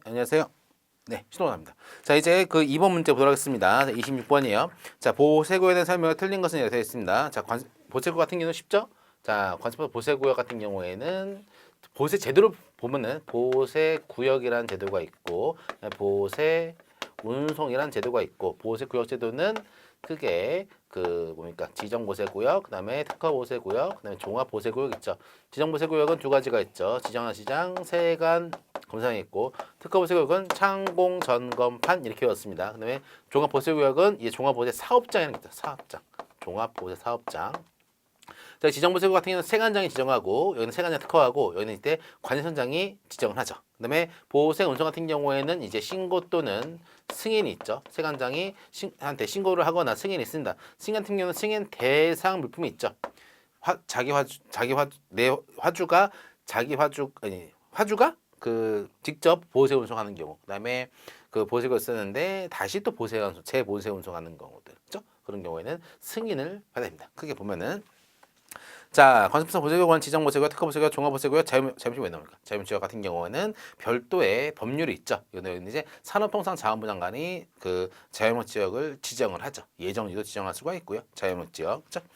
안녕하세요. 네, 신호입니다. 자, 이제 그 2번 문제 보도록 하겠습니다. 26번이에요. 자, 보세구에 대한 설명이 틀린 것은 이렇게 되어 있습니다. 자, 보세구 같은 경우는 쉽죠? 자, 관습법 보세구역 같은 경우에는 보세 제도를 보면은 보세구역이라는 제도가 있고 보세운송이라는 제도가 있고 보세구역 제도는 크게 그 뭡니까 지정보세구역, 그다음에 특허보세구역, 그다음에 종합보세구역 있죠. 지정보세구역은 두 가지가 있죠. 지정한 시장, 세관 검사장이 있고 특허보세구역은 창공 점검판 이렇게 외웠습니다. 그다음에 종합보세구역은 이 종합보세 사업장이라는 게 있죠. 사업장, 종합보세 사업장. 자, 지정보세구 같은 경우는 세관장이 지정하고 여기는 세관장 특허하고 여기는 이때 관세청장이 지정을 하죠. 그다음에 보세 운송 같은 경우에는 이제 신고 또는 승인이 있죠. 세관장이 한테 신고를 하거나 승인이 있습니다. 승인 같은 경우는 승인 대상 물품이 있죠. 내 화주가 자기 화주가 그 직접 보세 운송하는 경우, 그다음에 그 보세를 쓰는데 다시 또 재보세 운송하는 경우들, 그죠? 그런 경우에는 승인을 받아야 됩니다. 크게 보면은. 자, 관습성 보세구역은 지정보세구역, 특허보세구역, 종합보세구역, 자유무역 왜 나옵니까? 자유무역 같은 경우에는 별도의 법률이 있죠. 이거는 이제 산업통상자원부 장관이 그 자유무역 지역을 지정을 하죠. 예정지도 지정할 수가 있고요. 자유무역 지역, 그렇죠?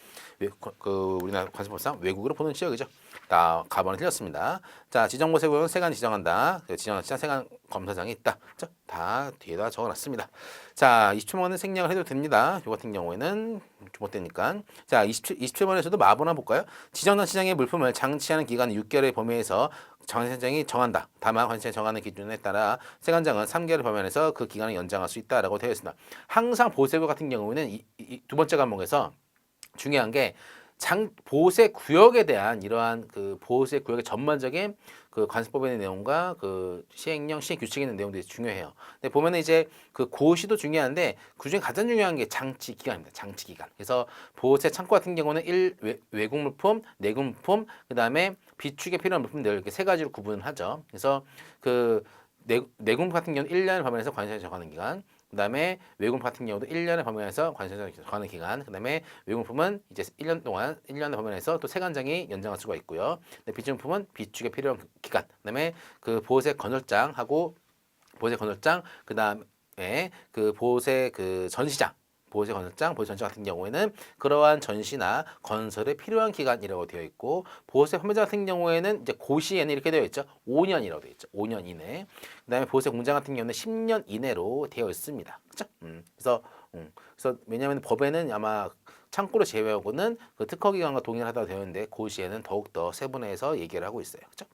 그 우리나라 관습법상 외국으로 보는 지역이죠. 다 가번이 틀렸습니다. 자, 지정보세구역은 세관 지정한다. 지정한 시장 세관 검사장이 있다. 그렇죠? 다 뒤에다 적어놨습니다. 자, 27번은 생략을 해도 됩니다. 이 같은 경우에는 주목되니까. 자, 27번에서도 마법 한번 볼까요? 지정한 시장의 물품을 장치하는 기간은 6개월의 범위에서 관세청장이 정한다. 다만 관세청장이 정하는 기준에 따라 세관장은 3개월 범위 안에서 그 기간을 연장할 수 있다라고 되어 있습니다. 항상 보세구 같은 경우는 두 번째 과목에서 중요한 게 보세 구역에 대한 이러한 그 보세 구역의 전반적인 그 관습법의 내용과 그 시행령 시행 규칙에 있는 내용들이 중요해요. 근데 보면은 이제 그 고시도 중요한데 그중에 가장 중요한 게 장치 기간입니다. 장치 기간. 그래서 보세 창고 같은 경우는 외국 물품, 내국 물품, 그다음에 비축에 필요한 물품들 이렇게 세 가지로 구분을 하죠. 그래서 그 내국 같은 경우는 1년을 범위해서 관세청이 정하는 기간. 그다음에 외국품 같은 경우도 1년의 범위 안에서 관세청이 정하는 기간. 그다음에 외국품은 이제 1년 동안 1년의 범위 안에서 또 세관장이 연장할 수가 있고요. 비축품은 비축에 필요한 기간. 그다음에 그 보세 건설장하고 보세 건설장 그다음에 그 보세 그 전시장 보세 건설장, 보세 전시장 같은 경우에는 그러한 전시나 건설에 필요한 기간이라고 되어 있고 보세 판매자 같은 경우에는 이제 고시에는 이렇게 되어 있죠. 5년이라고 되어 있죠. 5년 이내. 그다음에 보세 공장 같은 경우는 10년 이내로 되어 있습니다. 그렇죠? 그래서 왜냐하면 법에는 아마 창고를 제외하고는 그 특허 기간과 동일하다고 되어 있는데 고시에는 더욱 더 세분화해서 얘기를 하고 있어요. 그렇죠?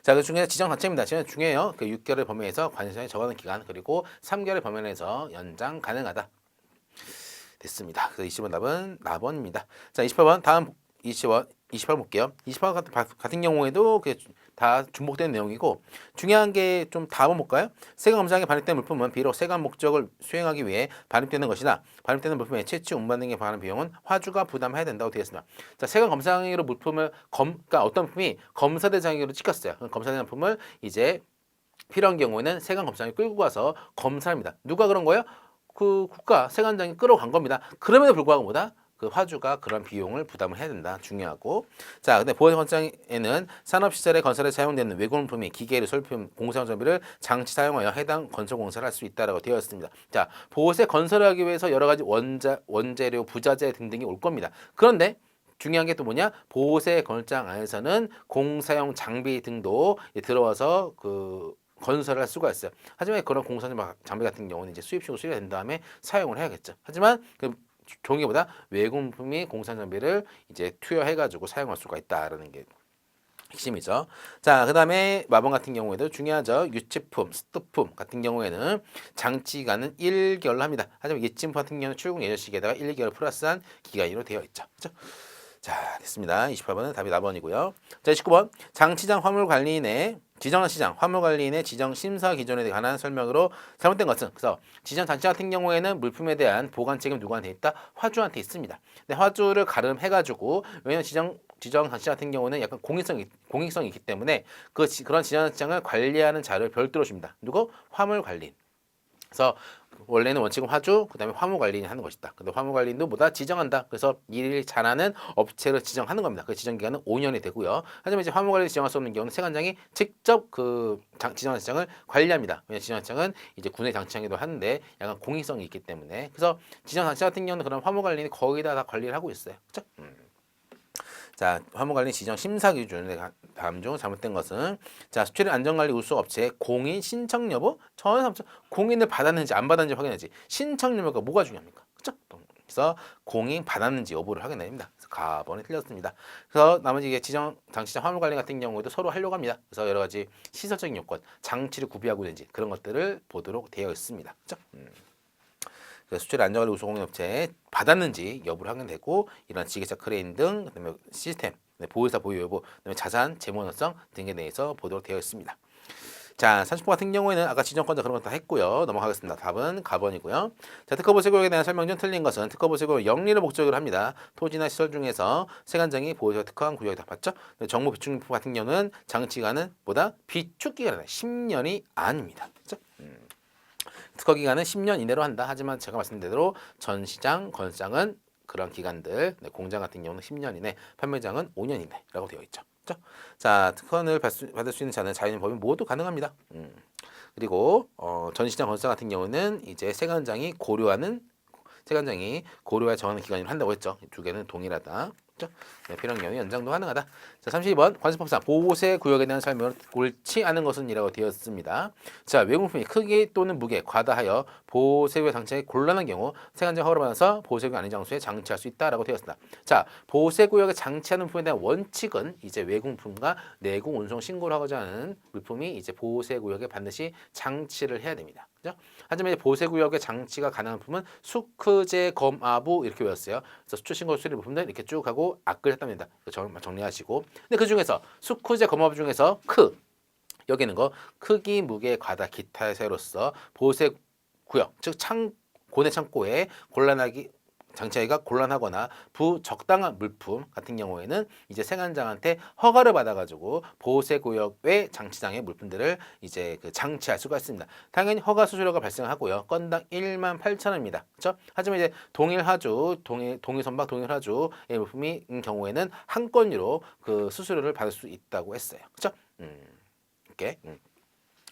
자, 그 중에 지정 자체입니다. 지정 중요해요. 그 6개월 범위에서 관세청이 정하는 기간 그리고 3개월 범위 내에서 연장 가능하다. 됐습니다. 그래서 20번 답은 나번입니다. 자, 28번 다음 28번 볼게요. 28번 같은 경우에도 다 중복되는 내용이고 중요한 게 좀 다 한번 볼까요? 세관 검사장에 발행된 물품은 비록 세관 목적을 수행하기 위해 발행되는 것이다. 발행되는 물품의 채취, 운반 등에 관한 비용은 화주가 부담해야 된다고 되어 있습니다. 자, 세관 검사장으로 물품을 그러니까 어떤 물품이 검사 대상으로 찍혔어요. 검사 대상 물품을 이제 필요한 경우에는 세관 검사장이 끌고 가서 검사합니다. 누가 그런 거예요? 그 국가 세관장이 끌어간 겁니다. 그럼에도 불구하고 그 화주가 그런 비용을 부담을 해야 된다. 중요하고. 자, 근데 보호건설장에는 산업시설의 건설에 사용되는 외국물품이 기계를 솔품, 공사용 장비를 장치 사용하여 해당 건설 공사를 할 수 있다라고 되어 있습니다. 자, 보호세 건설을 하기 위해서 여러 가지 원재료, 부자재 등등이 올 겁니다. 그런데 중요한 게 또 뭐냐? 보호세 건설장 안에서는 공사용 장비 등도 들어와서 그 건설을 할 수가 있어요. 하지만 그런 공사용 장비 같은 경우는 이제 수입식으로 수리가 된 다음에 사용을 해야겠죠. 하지만 그 종이보다 외국품이 공사용 장비를 이제 투여해가지고 사용할 수가 있다라는 게 핵심이죠. 자, 그다음에 마번 같은 경우에도 중요하죠. 유치품, 스토품 같은 경우에는 장치기간은 1개월로 합니다. 하지만 예침품 같은 경우는 출국 예정 시기에다가 1개월 플러스한 기간으로 되어 있죠. 그렇죠? 자, 됐습니다. 28번은 답이 4번이고요. 자, 29번 장치장 화물관리인의 지정한 시장 화물관리인의 지정 심사 기준에 관한 설명으로 잘못된 것은 그래서 지정 장치 같은 경우에는 물품에 대한 보관 책임 누구한테 있다? 화주한테 있습니다. 근데 화주를 가름해가지고 왜냐면 지정 장치 같은 경우는 약간 공익성이 있기 때문에 그런 지정 장치장을 관리하는 자를 별도로 줍니다. 누구? 화물관리인. 그래서 원래는 원칙은 화주, 그다음에 화무관리인이 하는 것이다. 근데 화무관리인도 뭐다 지정한다. 그래서 일을 잘하는 업체를 지정하는 겁니다. 그 지정 기간은 5년이 되고요. 하지만 이제 화무관리 지정할 수 없는 경우는 세관장이 직접 그 지정한 장치장을 관리합니다. 왜냐하면 지정한 장치장은 이제 군의 장치장이기도 하는데 약간 공익성이 있기 때문에 그래서 지정 장치 같은 경우는 그런 화무관리인이 거의 다 관리를 하고 있어요. 그렇죠? 자, 화무관리 지정 심사 기준 다음 중 잘못된 것은 자 수출입 안전관리 우수 업체의 공인 신청 여부 공인을 받았는지 안 받았는지 확인하지 신청 여부가 뭐가 중요합니까? 그렇죠? 그래서 공인 받았는지 여부를 확인해야 됩니다. 그래서 가번이 틀렸습니다. 그래서 나머지 이게 지정 장치장 화물관리 같은 경우에도 서로 하려고 합니다. 그래서 여러 가지 시설적인 요건, 장치를 구비하고 있는지 그런 것들을 보도록 되어 있습니다. 그렇죠? 수출 안전관리 우수공인업체에 받았는지 여부를 확인되고 이런 지게차 크레인 등 그다음에 시스템, 보유사 보유 여부, 그다음에 자산 재무원성 등에 대해서 보도록 되어 있습니다. 자, 30번 같은 경우에는 아까 지정권자 그런 거 다 했고요. 넘어가겠습니다. 답은 가번이고요. 자, 특허보세구역에 대한 설명 중 틀린 것은 특허보세구역 영리를 목적으로 합니다. 토지나 시설 중에서 세관장이 보호소가 특허한 구역이 다 봤죠? 정보 비축 같은 경우는 장치기간은 보다 비축기간은 10년이 아닙니다. 그렇죠? 특허 기간은 10년 이내로 한다. 하지만 제가 말씀드린 대로 전시장, 건시장은 그런 기간들, 공장 같은 경우는 10년 이내, 판매장은 5년 이내라고 되어 있죠. 그렇죠? 자, 특허를 받을 수 있는 자는 자연인 법인 모두 가능합니다. 그리고 전시장, 건시장 같은 경우는 이제 세관장이 고려하여 정하는 기간을 한다고 했죠. 두 개는 동일하다. 그렇죠? 네, 필요한 경우에 연장도 가능하다. 자, 32번 관습법상 보호세 구역에 대한 설명을 옳지 않은 것은 이라고 되었습니다. 자, 외국품이 크기 또는 무게 과다하여 보호세구역 장치에 곤란한 경우 세관장 허가를 받아서 보호세구역 아닌 장소에 장치할 수 있다라고 되었습니다. 자, 보호세구역에 장치하는 물품에 대한 원칙은 이제 외국품과 내국 운송 신고를 하고자 하는 물품이 이제 보호세구역에 반드시 장치를 해야 됩니다. 그죠? 하지만 이제 보호세구역에 장치가 가능한 물품은 수크제, 검아부 이렇게 외웠어요. 그래서 수출신고 수리 물품들 이렇게 쭉 하고 악글 했답니다. 정리하시고. 근데 그 중에서 수크제, 검아부 중에서 여기 있는 거 크기, 무게, 과다, 기타의 세로서 보호세구역 즉 고내 창고에 장치하기가 곤란하거나 부적당한 물품 같은 경우에는 이제 세관장한테 허가를 받아가지고 보호세구역의 장치장의 물품들을 이제 장치할 수가 있습니다. 당연히 허가 수수료가 발생하고요. 건당 18,000원입니다. 그렇죠? 하지만 이제 동일 선박, 동일 하주의 물품인 경우에는 한 건으로 그 수수료를 받을 수 있다고 했어요. 그렇죠? 이렇게.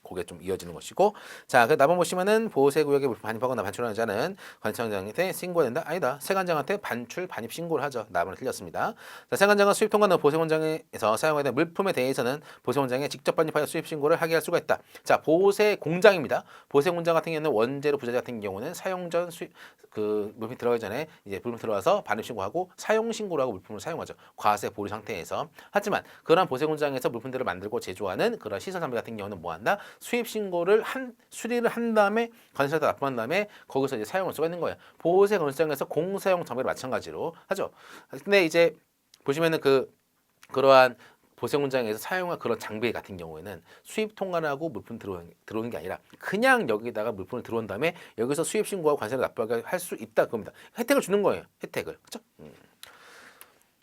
그게 좀 이어지는 것이고 자, 그 나번 보시면은 보호세구역에 물품 반입하거나 반출하는 자는 관청장한테 신고해야 된다? 아니다. 세관장한테 반입 신고를 하죠. 나번은 틀렸습니다. 자, 세관장은 수입 통과는 보세공장에서 사용해야 되는 물품에 대해서는 보세공장에 직접 반입하여 수입 신고를 하게 할 수가 있다. 자, 보세공장입니다. 보세공장 같은 경우는 원재료 부자재 같은 경우는 사용 전 물품이 들어가기 전에 이제 물품 들어와서 반입 신고하고 사용 신고를 하고 물품을 사용하죠. 과세 보류 상태에서. 하지만 그러한 보세공장에서 물품들을 만들고 제조하는 그런 시설 장비 같은 경우는 뭐 한다? 수입 신고를 수리를 한 다음에 관세에다 납부한 다음에 거기서 이제 사용할 수가 있는 거예요. 보호세 건설장에서 공사용 장비를 마찬가지로 하죠. 근데 이제 보시면은 그러한 보세 공장에서 사용한 그런 장비 같은 경우에는 수입 통관을 하고 물품 들어오는 게 아니라 그냥 여기다가 물품을 들어온 다음에 여기서 수입 신고하고 관세를 납부하게 할 수 있다 그겁니다. 혜택을 주는 거예요. 혜택을. 그렇죠?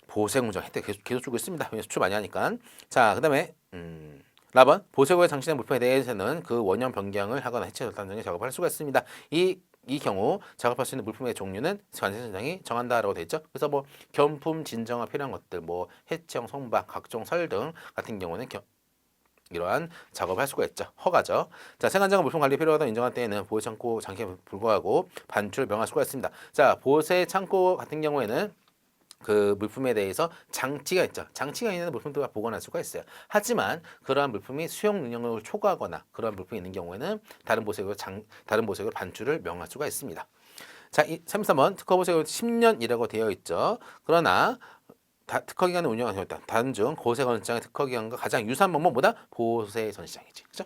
보세 공장 혜택 계속 주고 있습니다. 수출 많이 하니까. 자, 그다음에 4번 보세구에 장치된 물품에 대해서는 그 원형 변경을 하거나 해체 절단 등의 작업을 할 수가 있습니다. 이 경우 작업할 수 있는 물품의 종류는 관세청장이 정한다라고 되어 있죠. 그래서 뭐 견품 진정화 필요한 것들, 뭐 해체형 성박, 각종 설 등 같은 경우는 이러한 작업을 할 수가 있죠. 허가죠. 자, 세관장은 물품 관리 필요하다 인정할 때에는 보호 창고 장치에 불구하고 반출 명할 수가 있습니다. 자, 보세 창고 같은 경우에는 그 물품에 대해서 장치가 있죠. 장치가 있는 물품들을 보관할 수가 있어요. 하지만 그러한 물품이 수용 능력을 초과하거나 그러한 물품이 있는 경우에는 다른 보색으로 반출을 명할 수가 있습니다. 자, 33번 특허 보색은 10년이라고 되어 있죠. 그러나 특허 기간을 운영하는 경우 단중 고세 건시장의 특허 기간과 가장 유사한 방법은 뭐다? 보세 전시장이지. 그렇죠?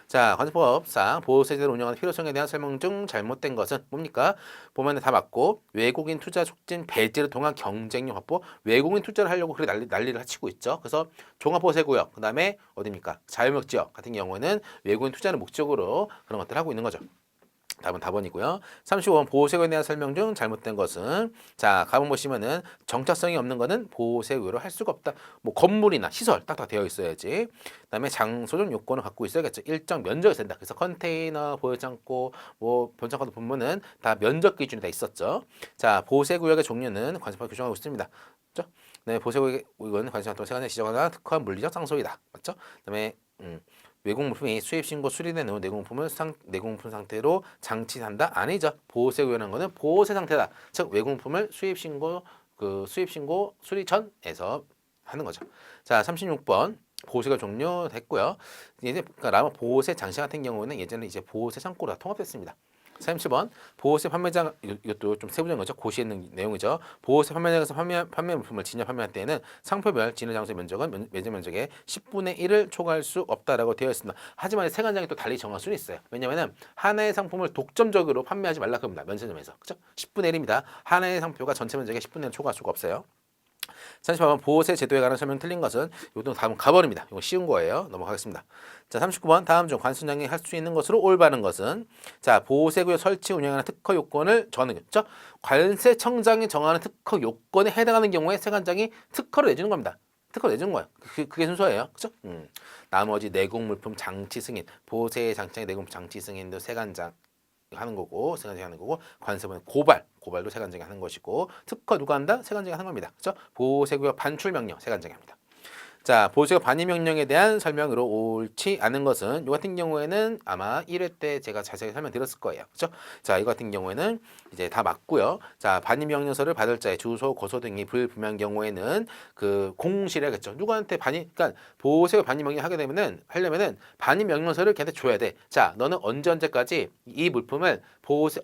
자, 관세법상 보호세제를 운영하는 필요성에 대한 설명 중 잘못된 것은 뭡니까? 보면 다 맞고 외국인 투자 촉진 배제를 통한 경쟁력 확보, 외국인 투자를 하려고 그렇게 난리를 치고 있죠. 그래서 종합보세구역, 그 다음에 어디입니까? 자유무역지역 같은 경우에는 외국인 투자를 목적으로 그런 것들을 하고 있는 거죠. 답은 답원이고요. 35번 보호색에 대한 설명 중 잘못된 것은 자 가본 보시면은 정착성이 없는 거는 보호색 외로 할 수가 없다. 뭐 건물이나 시설 딱딱 되어 있어야지. 그다음에 장소적 요건을 갖고 있어야겠죠. 일정 면적이 된다. 그래서 컨테이너, 보호창고, 뭐 변창고도 보면은 다 면적 기준이 다 있었죠. 자 보호색 구역의 종류는 관습法규정하고 있습니다. 맞죠? 네, 보호색 구역은 관습法세관에 지정하는 특화한 물리적 상소이다. 맞죠? 그다음에 외국 물품이 수입 신고 수리된 후 내공품 상태로 장치한다 아니죠. 보호세 구현한 거는 보호세 상태다. 즉 외국 물품을 수입 신고 수리 전에서 하는 거죠. 자, 36번 보호세가 종료됐고요. 이제 그러니까 보호세 장치 같은 경우는 예전에 이제 보호세 창고로 다 통합됐습니다. 37번 보호세 판매자 이것도 좀 세부적인 거죠. 고시에 있는 내용이죠. 보호세 판매자에서 판매 물품을 진열 판매할 때에는 상표별 진열 장소의 면적은 매장 면적의 10분의 1을 초과할 수 없다라고 되어 있습니다. 하지만 세관장이 또 달리 정할 수는 있어요. 왜냐하면 하나의 상품을 독점적으로 판매하지 말라 그럽니다. 면세점에서 그죠? 10분의 1입니다. 하나의 상표가 전체 면적의 10분의 1을 초과할 수가 없어요. 38번 보호세 제도에 관한 설명 틀린 것은 이것도 다음 가버립니다. 이거 쉬운 거예요. 넘어가겠습니다. 자, 39번 다음 중 관순장이 할 수 있는 것으로 올바른 것은 자 보호세구역 설치 운영하는 특허 요건을 정하는 거죠. 관세청장이 정하는 특허 요건에 해당하는 경우에 세관장이 특허를 내주는 겁니다. 특허를 내주는 거예요. 그게 순서예요. 그죠? 나머지 내공물품 장치 승인, 보호세 장치의 내공물품 장치 승인도 세관장 하는 거고 세관장이 하는 거고 관세부는 고발도 세관장이 하는 것이고 특허 누가 한다? 세관장이 하는 겁니다. 그렇죠? 보호세구역 반출 명령 세관장이 합니다. 자, 보호세구역 반입 명령에 대한 설명으로 옳지 않은 것은 이 같은 경우에는 아마 1회 때 제가 자세히 설명드렸을 거예요. 그렇죠? 자, 이 같은 경우에는 이제 다 맞고요. 자, 반입 명령서를 받을 자의 주소, 거소 등이 불분명한 경우에는 그 공실에 하겠죠. 누구한테 그러니까 보호세구역 반입 명령 하려면은 반입 명령서를 걔한테 줘야 돼. 자, 너는 언제까지 이 물품을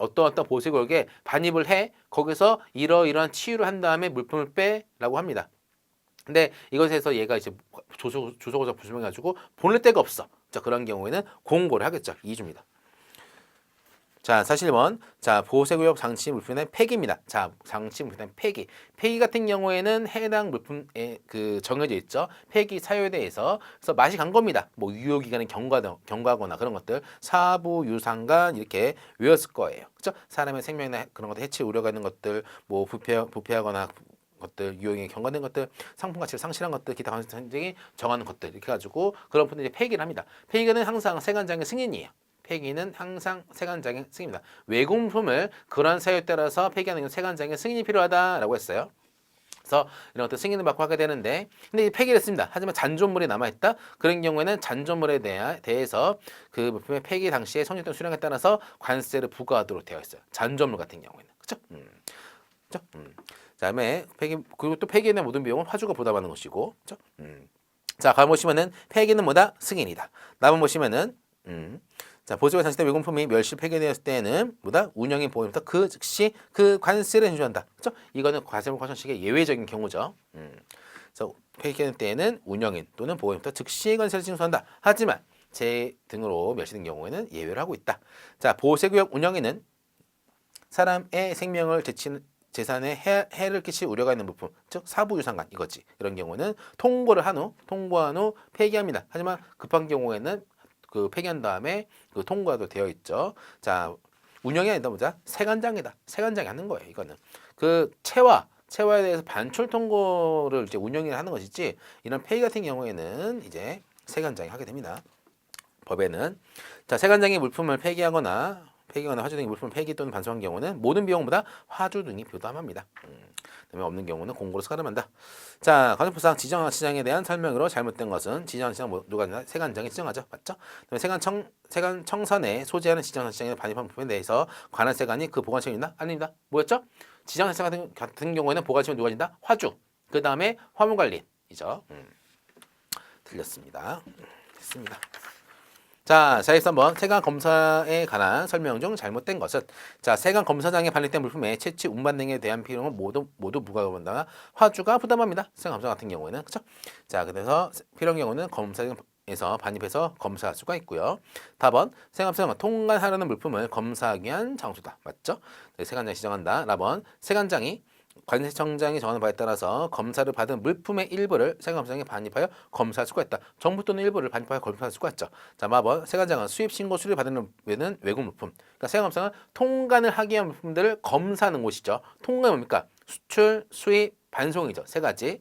어떤 보호세구역에 반입을 해. 거기서 이러이러한 치유를 한 다음에 물품을 빼라고 합니다. 근데 이것에서 얘가 이제 주소고서 불분명해가지고 보낼 데가 없어. 자, 그런 경우에는 공고를 하겠죠. 2주입니다. 자, 41번. 자, 보호세구역 장치 물품의 폐기입니다. 자, 장치 물품의 폐기. 폐기 같은 경우에는 해당 물품에 그 정해져 있죠. 폐기 사유에 대해서. 그래서 맛이 간 겁니다. 뭐 유효기간이 경과하거나 그런 것들. 사부, 유상간 이렇게 외웠을 거예요. 그렇죠? 사람의 생명이나 그런 것들 해치 우려가 있는 것들, 뭐 부패하거나 것들, 유효기간이 경과된 것들, 상품 가치를 상실한 것들, 기타 관세청장이 정하는 것들 이렇게 가지고 그런 분들이 폐기를 합니다. 폐기는 항상 세관장의 승인이에요. 폐기는 항상 세관장의 승인입니다. 외국물품을 그러한 사유에 따라서 폐기하는 경우 세관장의 승인이 필요하다라고 했어요. 그래서 이런 것들 승인을 받고 하게 되는데 근데 폐기를 했습니다. 하지만 잔존물이 남아있다. 그런 경우에는 잔존물에 대해서 그 물품의 폐기 당시에 성립된 수량에 따라서 관세를 부과하도록 되어 있어요. 잔존물 같은 경우에는. 그렇죠? 그렇죠? 그다음에 그리고 또 폐기에 대한 모든 비용은 화주가 부담하는 것이고, 그렇죠? 자, 가만 보시면은 폐기는 뭐다? 승인이다. 나만 보시면은 자, 보수가 장치된 외국품이 멸실 폐기되었을 때는 뭐다? 운영인 보호부터 그 즉시 그 관세를 인정한다. 그렇죠? 이거는 과세물 과천식의 예외적인 경우죠. 그래서 폐기될 때에는 운영인 또는 보호부터 즉시 관세를 징수한다. 하지만 제 등으로 멸실된 경우에는 예외를 하고 있다. 자, 보호세구역 운영인은 사람의 생명을 재산에 해를 끼칠 우려가 있는 물품, 즉 사부유상간 이거지. 이런 경우는 통보한 후 폐기합니다. 하지만 급한 경우에는 그 폐기한 다음에 그 통과도 되어 있죠. 자, 운영이 아니다 보자. 세관장이다. 세관장이 하는 거예요. 이거는 그 채화에 대해서 반출 통고를 이제 운영이 하는 것이지. 이런 폐기 같은 경우에는 이제 세관장이 하게 됩니다. 법에는 자, 세관장이 물품을 폐기하거나 화주 등의 물품 폐기 또는 반수한 경우는 모든 비용보다 화주 등이 부담합니다. 그다음에 없는 경우는 공고로 수감한다. 자, 관세법상 지정한 시장에 대한 설명으로 잘못된 것은 지정한 시장 누가 아니라 세관장이 지정하죠, 맞죠? 그다음에 세관청선에 소재하는 지정한 시장에 반입한 물품에 대해서 관할 세관이 그 보관책임이 있나? 아닙니다. 뭐였죠? 지정한 시장 같은 경우에는 보관책임이 누가 진다? 화주. 그 다음에 화물관리이죠. 틀렸습니다. 됐습니다. 자, 43번 세관 검사에 관한 설명 중 잘못된 것은 자, 세관 검사장에 반입된 물품의 채취 운반 등에 대한 비용은 모두 부과받는다. 화주가 부담합니다. 세관 검사 같은 경우에는 그렇죠? 자, 그래서 필요한 경우는 검사에서 반입해서 검사할 수가 있고요. 답은 세관청은 통관하려는 물품을 검사하기 위한 장소다. 맞죠? 세관장이 지정한다. 라번 세관장이 관세청장이 정하는 바에 따라서 검사를 받은 물품의 일부를 세관검사장에 반입하여 검사할 수가 있다. 전부 또는 일부를 반입하여 검사할 수가 있죠. 자, 마번 세관장은 수입 신고 수리를 받는 외국 물품. 그러니까 세관검사는 통관을 하기 위한 물품들을 검사하는 곳이죠. 통관이 뭡니까? 수출, 수입, 반송이죠. 세 가지.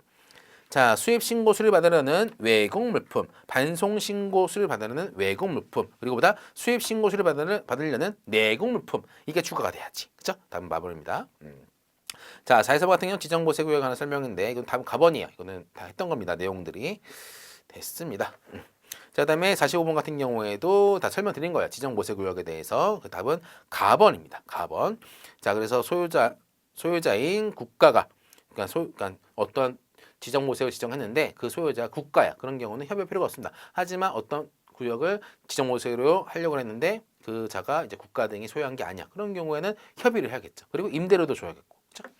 자, 수입 신고 수리를 받으려는 외국 물품, 반송 신고 수리를 받으려는 외국 물품, 그리고 보다 수입 신고 수리를 받으려는 내국 물품. 이게 추가가 돼야지. 그죠? 다음 마번입니다. 자, 4에서 같은 경우는 지정보세구역에 관한 설명인데 이건 답은 가번이에요. 이거는 다 했던 겁니다. 내용들이 됐습니다. 자, 그다음에 45번 같은 경우에도 다 설명드린 거예요. 지정보세구역에 대해서. 그 답은 가번입니다. 가번. 자, 그래서 소유자인 국가가 그러니까 어떤 지정보세를 지정했는데 그 소유자가 국가야. 그런 경우는 협의할 필요가 없습니다. 하지만 어떤 구역을 지정보세로 하려고 했는데 그 자가 이제 국가 등이 소유한 게 아니야. 그런 경우에는 협의를 해야겠죠. 그리고 임대료도 줘야겠고. 그렇죠?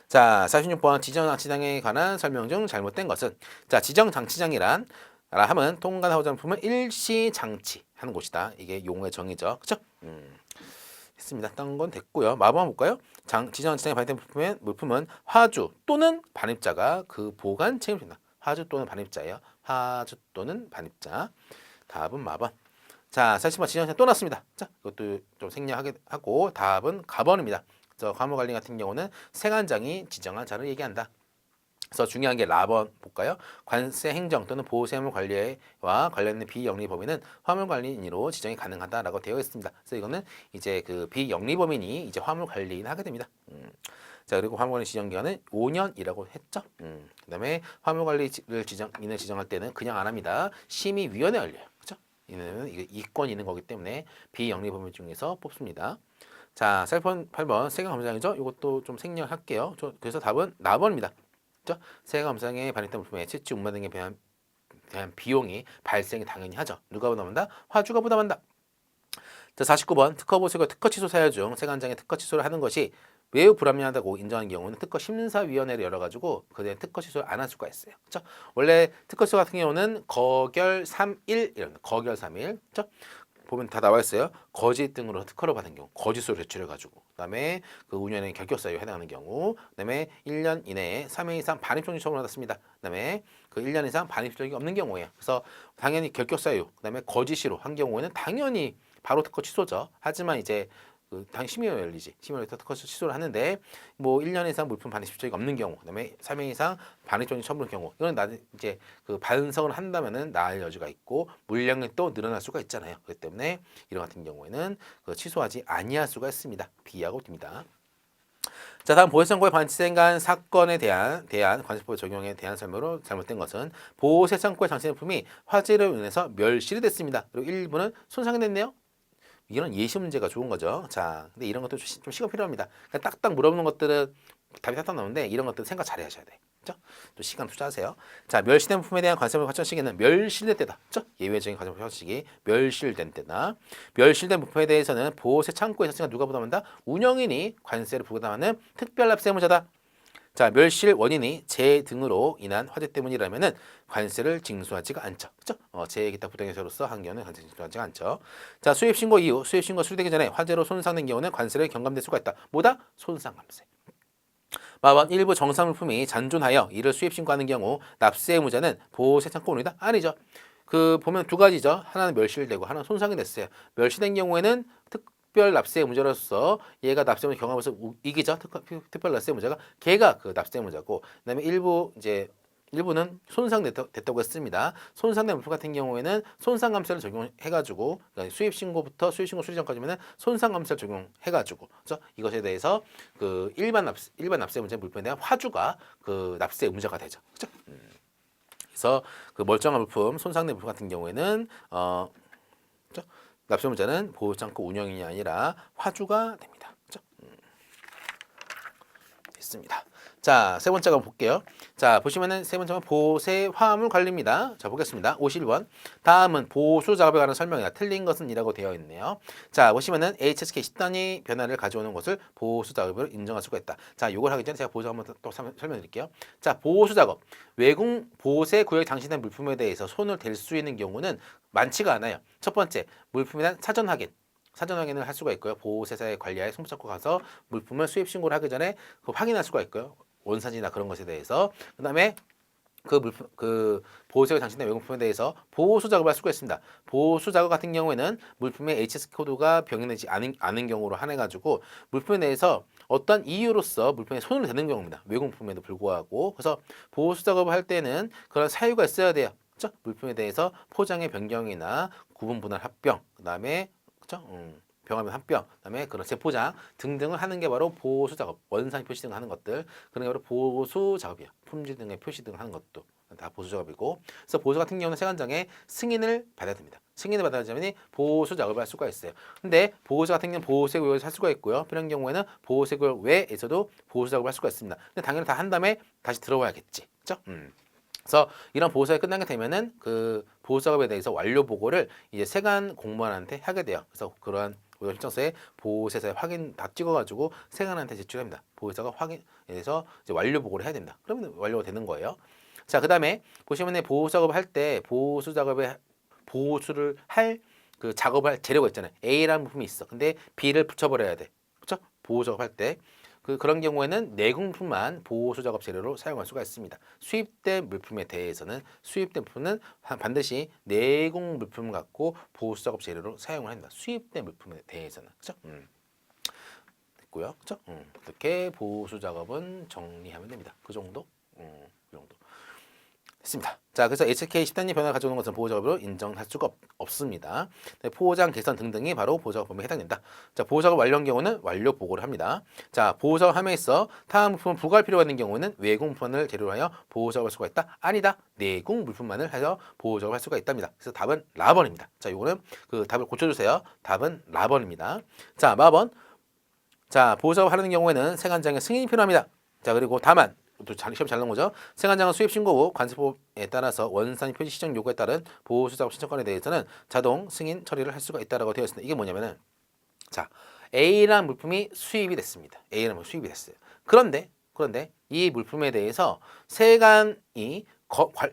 자, 46번 지정장치장에 관한 설명 중 잘못된 것은 자, 지정장치장이란 함은 통관하고자 하는 품을 일시장치 하는 곳이다. 이게 용어의 정의죠. 그렇죠? 했습니다. 딴 건 됐고요. 마법 한번 볼까요? 지정장치장에 반입된 물품은 화주 또는 반입자가 그 보관 책임을 진다. 화주 또는 반입자예요. 화주 또는 반입자. 답은 마번. 자, 40번 지정장치 또 났습니다. 자, 이것도 좀 생략하게 하고 답은 가번입니다. 그래서 과무관리 같은 경우는 세관장이 지정한 자를 얘기한다. 그래서 중요한 게 라번 볼까요? 관세 행정 또는 보세물 관리와 관련된 비영리법인은 화물관리인으로 지정이 가능하다라고 되어 있습니다. 그래서 이거는 이제 그 비영리법인이 이제 화물관리인 하게 됩니다. 자, 그리고 화물관리 지정 기간은 5년이라고 했죠. 그다음에 화물관리를 인을 지정할 때는 그냥 안 합니다. 심의위원회 열려요. 그렇죠? 이는 이권이 있는 거기 때문에 비영리법인 중에서 뽑습니다. 자, 8번 세관검사장이죠. 이것도 좀 생략할게요. 그래서 답은 나번입니다. 그렇죠? 세관검사장에 반입된 물품의 채취, 운반 등에 대한 비용이 발생이 당연히 하죠. 누가 부담한다? 화주가 부담한다. 자, 49번 특허보수가 특허 취소 사유 중 세관장에 특허 취소를 하는 것이 매우 불합리하다고 인정한 경우는 특허 심사위원회를 열어가지고 그에 특허 취소를 안 할 수가 있어요. 그렇죠? 원래 특허 취소 같은 경우는 거결 3일 이런 거결 3일. 그렇죠? 보면 다 나와 있어요. 거짓 등으로 특허를 받은 경우, 거짓으로 제출해가지고, 그다음에 그 운영의 결격 사유에 해당하는 경우, 그다음에 1년 이내에 3회 이상 반입 정지 처분을 받았습니다. 그다음에 그 1년 이상 반입 적이 없는 경우에요. 그래서 당연히 결격 사유, 그다음에 거짓으로 한 경우에는 당연히 바로 특허 취소죠. 하지만 이제 그 당시 심의위원회 열리지. 심의위원회 특허 취소를 하는데 뭐 1년 이상 물품 반입 실적이 없는 경우, 그다음에 3회 이상 반입 정지 처분의 경우, 이거는 이제 그 반성을 한다면은 나을 여지가 있고 물량이 또 늘어날 수가 있잖아요. 그렇기 때문에 이런 같은 경우에는 그 취소하지 아니할 수가 있습니다. B하고 D입니다. 자, 다음 보세청구에 발생한 사건에 대한 관세법 적용에 대한 설명으로 잘못된 것은 보세청구의 장치품이 화재로 인해서 멸실이 됐습니다. 그리고 일부는 손상이 됐네요. 이런 예시 문제가 좋은 거죠. 자, 근데 이런 것도 좀 시간 필요합니다. 그러니까 딱딱 물어보는 것들은 답이 딱딱 나오는데 이런 것들은 생각 잘 하셔야 돼. 그렇죠? 또 시간 투자하세요. 자, 멸실된 부품에 대한 관세법 확정 시기는 멸실된 때다. 그렇죠? 예외적인 관세법 확정 시기 멸실된 때다. 멸실된 부품에 대해서는 보세 창고에 설치가 누가 부담한다? 운영인이 관세를 부담하는 특별납세무자다. 자, 멸실 원인이 재해 등으로 인한 화재 때문이라면은 관세를 징수하지가 않죠. 그렇죠? 재해 기타 부당해서로서 한 경우는 관세 징수하지가 않죠. 자, 수입 신고 이후 수입 신고 수리되기 전에 화재로 손상된 경우는 관세를 경감될 수가 있다. 뭐다? 손상감세. 마번 일부 정산물품이 잔존하여 이를 수입 신고하는 경우 납세 의무자는 보세 창고원이다? 아니죠. 그 보면 두 가지죠. 하나는 멸실되고 하나는 손상이 됐어요. 멸실된 경우에는 특별 납세 의무자로서 얘가 납세 의무 경험해서 이기죠. 특별 납세 의무자가 걔가 그 납세 의무자고, 그다음에 일부는 손상됐다고 했습니다. 손상된 물품 같은 경우에는 손상감세를 적용해가지고 그러니까 수입신고부터 수입신고 수리 전까지면은 손상감세를 적용해가지고 그렇죠? 이것에 대해서 그 일반 납세 문제 물품에 대한 화주가 그 납세 의무자가 되죠. 그렇죠? 그래서 그 멀쩡한 물품, 손상된 물품 같은 경우에는 그렇죠? 납세 의무자는 보호창고 운영인이 아니라 화주가 됩니다. 그렇죠? 됐습니다. 자, 세 번째 한번 볼게요. 자, 보시면은 세 번째는 보세 화물 관리입니다. 자, 보겠습니다. 51번. 다음은 보수 작업에 관한 설명이다. 틀린 것은 이라고 되어 있네요. 자, 보시면은 HSK 10단위 변화를 가져오는 것을 보수 작업으로 인정할 수가 있다. 자, 요걸 하기 전에 제가 보수 한번 또 설명드릴게요. 자, 보수 작업. 외국 보세 구역에 장치된 물품에 대해서 손을 댈 수 있는 경우는 많지가 않아요. 첫 번째, 물품에 대한 사전 확인. 사전 확인을 할 수가 있고요. 보호세사의 관리하에 송부착고 가서 물품을 수입 신고를 하기 전에 그 확인할 수가 있고요. 원산지나 그런 것에 대해서. 그다음에 그 물품, 그 보호색을 장식된 외국품에 대해서 보호수 작업을 할 수가 있습니다. 보호수 작업 같은 경우에는 물품의 HS 코드가 병행되지 않은 경우로 한해가지고 물품에 대해서 어떤 이유로서 물품에 손을 대는 경우입니다. 외국품에도 불구하고. 그래서 보호수 작업을 할 때는 그런 사유가 있어야 돼요. 그렇죠? 물품에 대해서 포장의 변경이나 구분 분할 합병, 그다음에 그렇죠? 병합면 합병, 그다음에 그런 재포장 등등을 하는 게 바로 보호수 작업, 원산 표시 등을 하는 것들, 그런 게 바로 보호수 작업이에요. 품질 등의 표시 등을 하는 것도 다 보수 작업이고, 그래서 보수 같은 경우는 세관장에 승인을 받아야 됩니다. 승인을 받아야지만 보호수 작업을 할 수가 있어요. 근데 보호수 같은 경우는 보호색 외에서 할 수가 있고요. 필요한 경우에는 보호색 외에서도 보호수 작업을 할 수가 있습니다. 근데 당연히 다 한 다음에 다시 들어와야겠지, 그렇죠? 그래서 이런 보호작업이 끝나게 되면은 그 보호작업에 대해서 완료 보고를 이제 세관 공무원한테 하게 돼요. 그래서 그러한 신청서에 보호세사에 확인 다 찍어가지고 세관한테 제출합니다. 보호사가 확인해서 이제 완료 보고를 해야 됩니다. 그러면 완료가 되는 거예요. 자, 그다음에 보시면은 보호작업을 할 때 보호수 작업에 보호수를 할 그 작업을 할 재료가 있잖아요. A라는 부품이 있어. 근데 B를 붙여버려야 돼. 그렇죠? 보호 작업할 때. 그런 경우에는 내공품만 보호수 작업 재료로 사용할 수가 있습니다. 수입된 물품에 대해서는 수입된 물품은 반드시 내공 물품 갖고 보호수 작업 재료로 사용을 합니다. 수입된 물품에 대해서는 그렇죠? 됐고요, 그렇죠? 이렇게 보호수 작업은 정리하면 됩니다. 그 정도, 그 정도. 했습니다. 자, 그래서 HK 10단위 변화를 가져오는 것은 보호작업으로 인정할 수가 없습니다. 네, 포장, 개선 등등이 바로 보호작업 범위에 해당된다. 자, 보호작업 완료한 경우는 완료 보고를 합니다. 자, 보호작업 함에 있어 타항 물품을 부과할 필요가 있는 경우는 외공 물품을 재료로 하여 보호작업할 수가 있다. 아니다. 내공 물품만을 해서 보호작업을 할 수가 있답니다. 그래서 답은 라번입니다. 자, 요거는 그 답을 고쳐주세요. 답은 라번입니다. 자, 마번. 자, 보호작업 하는 경우에는 세관장의 승인이 필요합니다. 자, 그리고 다만 또 시험 잘 나온 거죠. 세관장은 수입 신고 후 관세법에 따라서 원산 표시 시정 요구에 따른 보호수 작업 신청권에 대해서는 자동 승인 처리를 할 수가 있다라고 되어 있습니다. 이게 뭐냐면은 자, A라는 물품이 수입이 됐습니다. A라는 물품이 수입이 됐어요. 그런데 이 물품에 대해서 세관이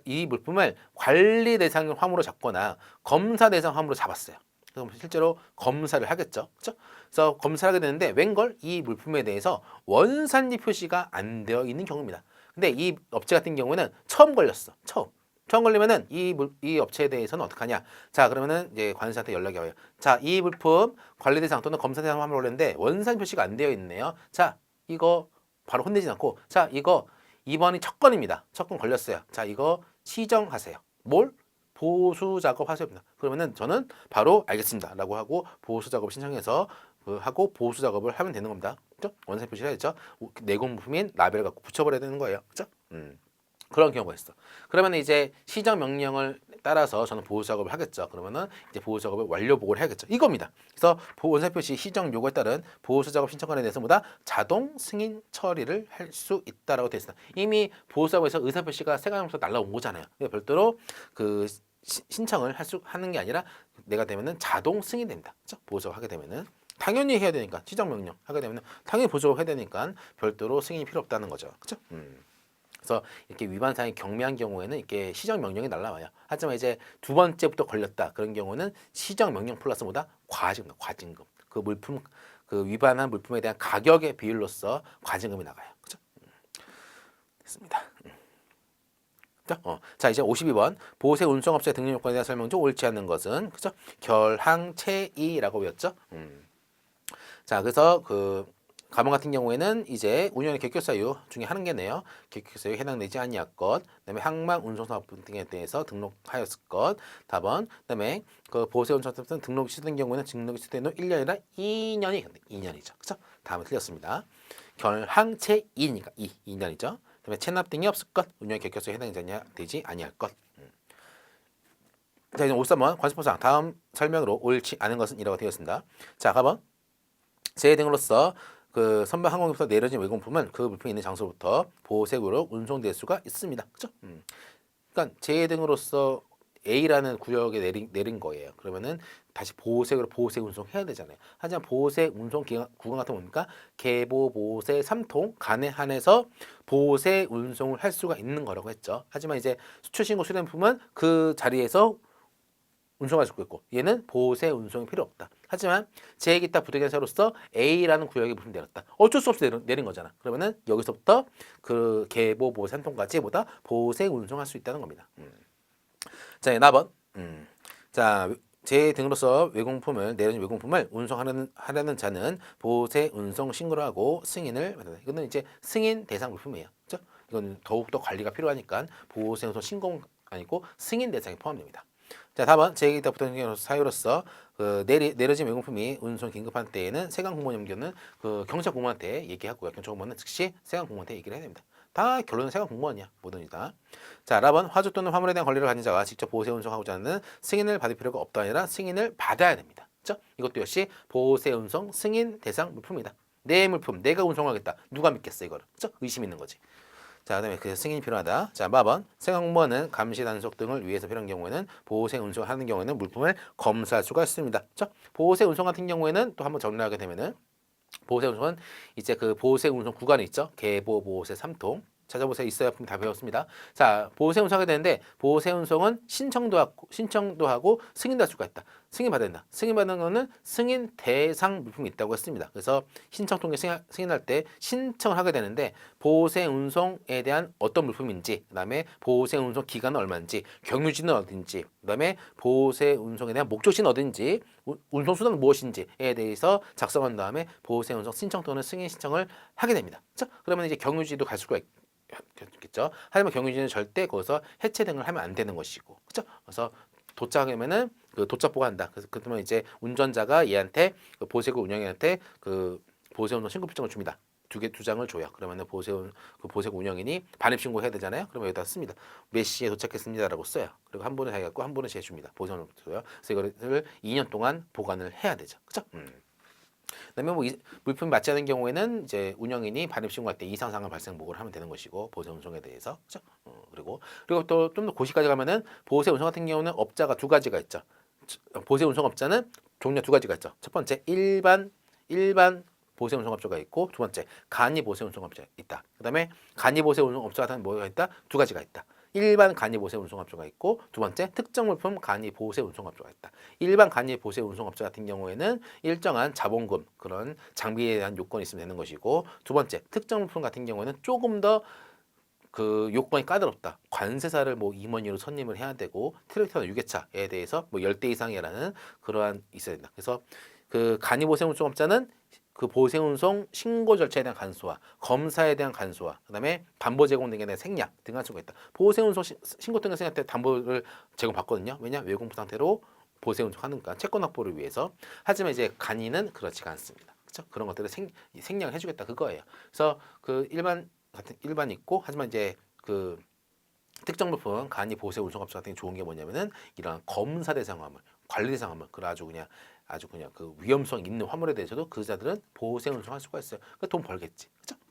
이 물품을 관리 대상 화물로 잡거나 검사 대상 화물로 잡았어요. 그럼 실제로 검사를 하겠죠. 그렇죠? 그래서 검사를 하게 되는데 웬걸 이 물품에 대해서 원산지 표시가 안 되어 있는 경우입니다. 근데 이 업체 같은 경우는 처음 걸렸어. 처음 걸리면은 이 업체에 대해서는 어떡하냐? 자, 그러면은 이제 관세한테 연락이 와요. 자, 이 물품 관리 대상 또는 검사 대상 화물 올렸는데 원산 표시가 안 되어 있네요. 자, 이거 바로 혼내지 않고 자, 이거 이번이 첫 건입니다. 첫 건 걸렸어요. 자, 이거 시정하세요. 뭘? 보수 작업 하셔야 됩니다. 그러면은 저는 바로 알겠습니다. 라고 하고 보수 작업 신청해서 하고 보수 작업을 하면 되는 겁니다. 그렇죠? 원산 표시를 해야죠. 내공 부품인 라벨을 갖고 붙여버려야 되는 거예요. 그렇죠? 그런 경우가 있어. 그러면 이제 시정 명령을 따라서 저는 보호 작업을 하겠죠. 그러면은 이제 보호 작업을 완료 보고를 해야겠죠. 이겁니다. 그래서 원산 표시 시정 요구에 따른 보호수 작업 신청권에 대해서 보다 자동 승인 처리를 할 수 있다라고 되어 있습니다. 이미 보호 작업에서 의사 표시가 세관용서 날라온 거잖아요. 별도로 그 신청을 하는 게 아니라 내가 되면은 자동 승인됩니다. 그렇죠? 보호 작업 하게 되면은 당연히 해야 되니까 시정 명령 하게 되면은 당연히 보호 작업 해야 되니까 별도로 승인이 필요 없다는 거죠. 그렇죠? 그래서 이렇게 위반 사항이 경미한 경우에는 이렇게 시정 명령이 날라와요. 하지만 이제 두 번째부터 걸렸다 그런 경우는 시정 명령 플러스보다 과징금. 그 물품 그 위반한 물품에 대한 가격의 비율로서 과징금이 나가요. 그렇죠? 됐습니다. 자, 이제 52번 보호세 운송업체 등록 요건에 대한 설명 중 옳지 않는 것은 그죠? 결항체이라고 배웠죠. 자, 그래서 그 가문 같은 경우에는 이제 운영의 객교사유 중에 한 개네요. 객교사유에 해당되지 아니할 것. 그다음에 항만 운송사업 등에 대해서 등록하였을 것. 답은 그다음에 그 보호세 운송사업 등록이 시된 경우에는 등록이 시된 후 1년이나 2년이죠. 그렇죠? 다음은 틀렸습니다. 결항체이니까 2년이죠. 그다음에 체납 등이 없을 것. 운영의 객교사유에 해당되지 아니할 것. 자, 이제 53번 관습법상 다음 설명으로 옳지 않은 것은 이라고 되어 있습니다. 자, 가번 재해 등으로서 그 선박 항공기에서 내려진 외공품은 그 물품이 있는 장소부터 보호색으로 운송될 수가 있습니다. 그렇죠? 그러니까 재해 등으로서 A라는 구역에 내린 거예요. 그러면은 다시 보호색으로 보호색 운송해야 되잖아요. 하지만 보호색 운송 구간 같은 뭡니까? 계보, 보호색, 3통 간에 한해서 보호색 운송을 할 수가 있는 거라고 했죠. 하지만 이제 수출신고 수령품은 그 자리에서 운송할 수 있고 얘는 보세 운송이 필요 없다. 하지만 제기타 부득이사로서 A라는 구역에 물품 내렸다. 어쩔 수 없이 내린 거잖아. 그러면은 여기서부터 그 계보 보세 한 통까지 보다 보세 운송할 수 있다는 겁니다. 자, 나번. 자, 제 등으로서 외국품을 내려진 외국품을 운송하려는 자는 보세 운송 신고를 하고 승인을 받는다. 이거는 이제 승인 대상 물품이에요. 그렇죠? 이건 더욱더 관리가 필요하니까 보세 운송 신고 아니고 승인 대상에 포함됩니다. 자, 다음은 제2기타 부탁 사유로서 내려진 외국품이 운송 긴급한 때에는 세관 공무원 연결은 그 경찰 공무원한테 얘기하고요. 경찰 공무원은 즉시 세관 공무원한테 얘기를 해야 됩니다. 다 결론은 세관 공무원이야. 뭐든지 다. 자, 라번 화주 또는 화물에 대한 권리를 가진 자가 직접 보세 운송하고자 하는 승인을 받을 필요가 없다 아니라 승인을 받아야 됩니다. 그렇죠? 이것도 역시 보세 운송 승인 대상 물품이다. 내 물품 내가 운송하겠다. 누가 믿겠어 이거를. 그렇죠? 의심 있는 거지. 자, 그다음에 그 승인이 필요하다. 자, 마번 세관공무원은 감시 단속 등을 위해서 필요한 경우에는 보세 운송하는 경우에는 물품을 검사할 수가 있습니다. 자, 보세 운송 같은 경우에는 또 한번 정리하게 되면은 보세 운송은 이제 그 보세 운송 구간이 있죠. 계보 보세 3통. 찾아보세요. 있어야 다 배웠습니다. 자, 보세 운송하게 되는데 보세 운송은 신청도 하고 승인도 할 수가 있다. 승인 받아야 된다. 승인 받는 거는 승인 대상 물품이 있다고 했습니다. 그래서 신청 통계 승인할 때 신청을 하게 되는데 보세 운송에 대한 어떤 물품인지, 그다음에 보세 운송 기간은 얼마인지, 경유지는 어딘지, 그다음에 보세 운송에 대한 목적지는 어딘지, 운송 수단은 무엇인지에 대해서 작성한 다음에 보세 운송 신청 또는 승인 신청을 하게 됩니다. 자, 그러면 이제 경유지도 갈 수가 겠죠. 하지만 경유지는 절대 거기서 해체 등을 하면 안 되는 것이고, 그렇죠? 그래서 도착하면은 그 도착 보고한다. 그래서 그러면 이제 운전자가 얘한테 그 보세구 운영인한테 그 보세 운송 신고 필증을 줍니다. 두 장을 줘요. 그러면은 그 보세구 운영인이 반입 신고해야 되잖아요. 그러면 여기다 씁니다. 몇 시에 도착했습니다라고 써요. 그리고 한 번은 자기가 갖고 한 번은 제 줍니다. 보세 운송 줘요. 그래서 이거를 2년 동안 보관을 해야 되죠. 그렇죠? 그다음에 뭐 물품이 맞지 않은 경우에는 이제 운영인이 반입 신고할 때 이상 상황 발생 보고를 하면 되는 것이고 보세 운송에 대해서 그렇죠? 그리고 또 좀 더 고시까지 가면은 보세 운송 같은 경우는 업자가 두 가지가 있죠. 보세 운송업자는 종류 두 가지가 있죠. 첫 번째 일반 보세 운송업자가 있고 두 번째 간이 보세 운송업자가 있다. 그다음에 간이 보세 운송업자 같은 뭐가 있다? 두 가지가 있다. 일반 간이 보세 운송업자가 있고 두 번째 특정 물품 간이 보세 운송업자가 있다. 일반 간이 보세 운송업자 같은 경우에는 일정한 자본금 그런 장비에 대한 요건이 있으면 되는 것이고 두 번째 특정 물품 같은 경우에는 조금 더 그 요건이 까다롭다. 관세사를 뭐 임원으로 선임을 해야 되고 트랙터나 유계차에 대해서 뭐 10대 이상이라는 그러한 있어야 된다. 그래서 그 간이 보세 운송업자는 그 보세 운송 신고 절차에 대한 간소화, 검사에 대한 간소화, 그다음에 담보 제공 등에 대한 생략 등 할 수가 있다. 보세 운송 신고 등의 생략 때 담보를 제공받거든요. 왜냐 외공부 상태로 보세 운송하니까 채권 확보를 위해서. 하지만 이제 간이는 그렇지가 않습니다. 그렇죠? 그런 것들을 생략을 해주겠다 그거예요. 그래서 그 일반 있고 하지만 이제 그 특정 물품 간이 보세 운송업자 같은 게 좋은 게 뭐냐면은 이런 검사 대상 화물, 관리 대상 화물, 그 아주 그냥 그 위험성 있는 화물에 대해서도 그 자들은 보세 운송할 수가 있어요. 그러니까 돈 벌겠지, 그렇죠?